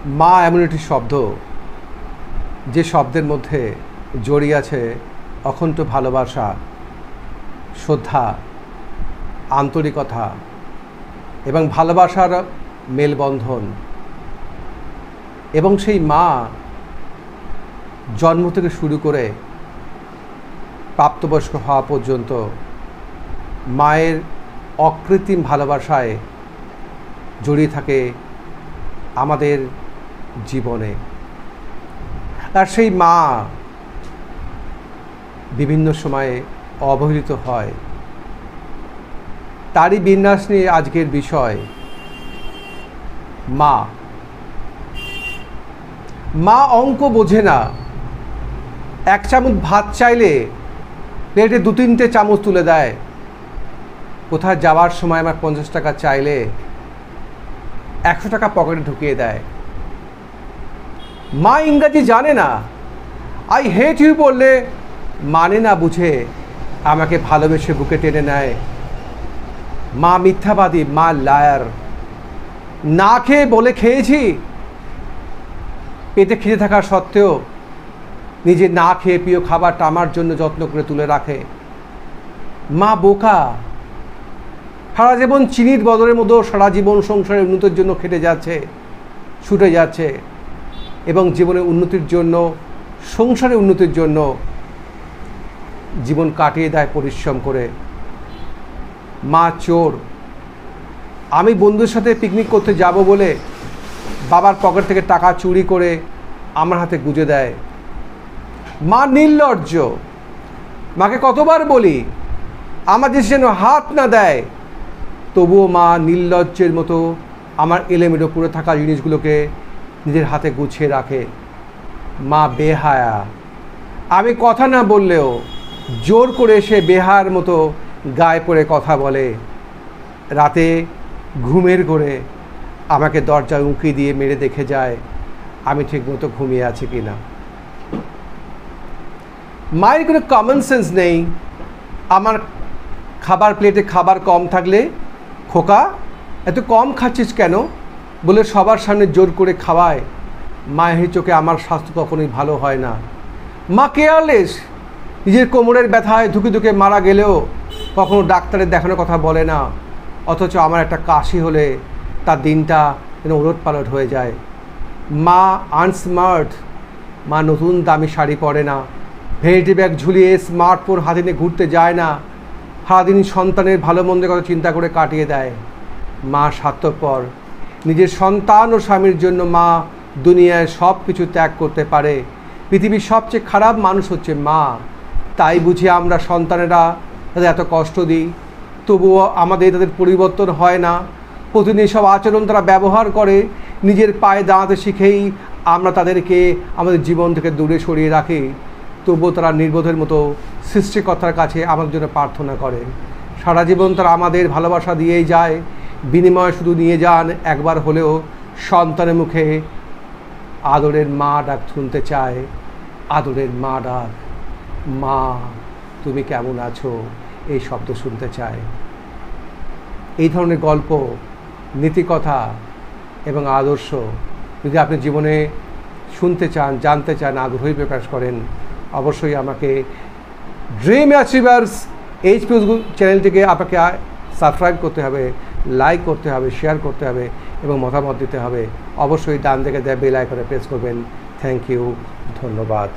মা এমন একটি শব্দ, যে শব্দের মধ্যে জড়িয়ে আছে অখণ্ড ভালোবাসা, শ্রদ্ধা, আন্তরিকতা এবং ভালোবাসার মেলবন্ধন। এবং সেই মা জন্ম থেকে শুরু করে প্রাপ্তবয়স্ক হওয়া পর্যন্ত মায়ের অকৃত্রিম ভালোবাসায় জড়িয়ে থাকে আমাদের জীবনে। আর সেই মা বিভিন্ন সময়ে অবহেলিত হয়। তারই বিন্যাস নিয়ে আজকের বিষয়, মা। মা অঙ্ক বোঝে না। এক চামচ ভাত চাইলে প্লেটে 2-3টে চামচ তুলে দেয়। কোথায় যাওয়ার সময় আমার 50 টাকা চাইলে 100 টাকা পকেটে ঢুকিয়ে দেয়। মা ইংরাজি জানে না। আই হেট ইউ বললে মানে না বুঝে আমাকে ভালোবেসে বুকে টেনে নেয়। মা মিথ্যাবাদী, মা লায়ার। না খেয়ে বলে খেয়েছি, পেটে খিদে থাকা সত্ত্বেও নিজে না খেয়ে প্রিয় খাবারটা আমার জন্য যত্ন করে তুলে রাখে। মা বোকা। সারা জীবন চিনির বদলের মতো সারা জীবন সংসারের উন্নতির জন্য খেটে যাচ্ছে, ছুটে যাচ্ছে এবং জীবনের উন্নতির জন্য, সংসারের উন্নতির জন্য জীবন কাটিয়ে দেয় পরিশ্রম করে। মা চোর। আমি বন্ধুদের সাথে পিকনিক করতে যাব বলে বাবার পকেট থেকে টাকা চুরি করে আমার হাতে গুঁজে দেয়। মা নির্লজ্জ। মাকে কতবার বলি আমার যে যেন হাত না দেয়, তবুও মা নির্লজ্জের মতো আমার এলোমেলো পড়ে থাকা জিনিসগুলোকে নিজের হাতে গুছিয়ে রাখে। মা বেহায়া। আমি কথা না বললেও জোর করে এসে বেহায়ার মতো গায়ে পড়ে কথা বলে। রাতে ঘুমের ঘোরে আমাকে দরজায় উঁকি দিয়ে মেরে দেখে যায় আমি ঠিকমতো ঘুমিয়ে আছি কিনা। মায়ের কোনো কমন সেন্স নেই। আমার খাবার প্লেটে খাবার কম থাকলে, খোকা এত কম খাচ্ছিস কেন বলে সবার সামনে জোর করে খাওয়ায়। মায়ের চোখে আমার স্বাস্থ্য কখনোই ভালো হয় না। মা কেয়ারলেস। নিজের কোমরের ব্যথায় ধুকে ধুকে মারা গেলেও কখনো ডাক্তারের দেখানোর কথা বলে না, অথচ আমার একটা কাশি হলে তার দিনটা যেন ওলটপালট হয়ে যায়। মা আনস্মার্ট। মা নতুন দামি শাড়ি পরে না, ভেরিটি ব্যাগ ঝুলিয়ে স্মার্টফোন হাতে নিয়ে ঘুরতে যায় না, সারাদিন সন্তানের ভালো মন্দের কথা চিন্তা করে কাটিয়ে দেয়। মা স্বার্থপর। নিজের সন্তান ও স্বামীর জন্য মা দুনিয়ায় সব কিছু ত্যাগ করতে পারে। পৃথিবীর সবচেয়ে খারাপ মানুষ হচ্ছে মা। তাই বুঝি আমরা সন্তানেরা তাদের এত কষ্ট দিই, তবুও আমাদের তাদের পরিবর্তন হয় না। প্রতিদিন সব আচরণ তারা ব্যবহার করে। নিজের পায়ে দাঁড়াতে শিখেই আমরা তাদেরকে আমাদের জীবন থেকে দূরে সরিয়ে রাখি, তবুও তারা নির্বোধের মতো সৃষ্টিকর্তার কাছে আমাদের জন্য প্রার্থনা করে। সারা জীবন তারা আমাদের ভালোবাসা দিয়েই যায়। বিনিময়ে শুধু নিয়ে যান একবার হলেও সন্তানের মুখে আদরের মা ডাক শুনতে চায়। আদরের মা ডাক, মা তুমি কেমন আছো, এই শব্দ শুনতে চায়। এই ধরনের গল্প, নীতিকথা এবং আদর্শ যদি আপনি জীবনে শুনতে চান, জানতে চান, আগ্রহী প্রকাশ করেন, অবশ্যই আমাকে ড্রিম অ্যাচিভার্স এইচপি চ্যানেলটিকে আপনাকে সাবস্ক্রাইব করতে হবে, লাইক করতে হবে, শেয়ার করতে হবে এবং মতামত দিতে হবে। অবশ্যই ডান দিকে দেওয়া বেল আইকনে প্রেস করবেন। থ্যাংক ইউ, ধন্যবাদ।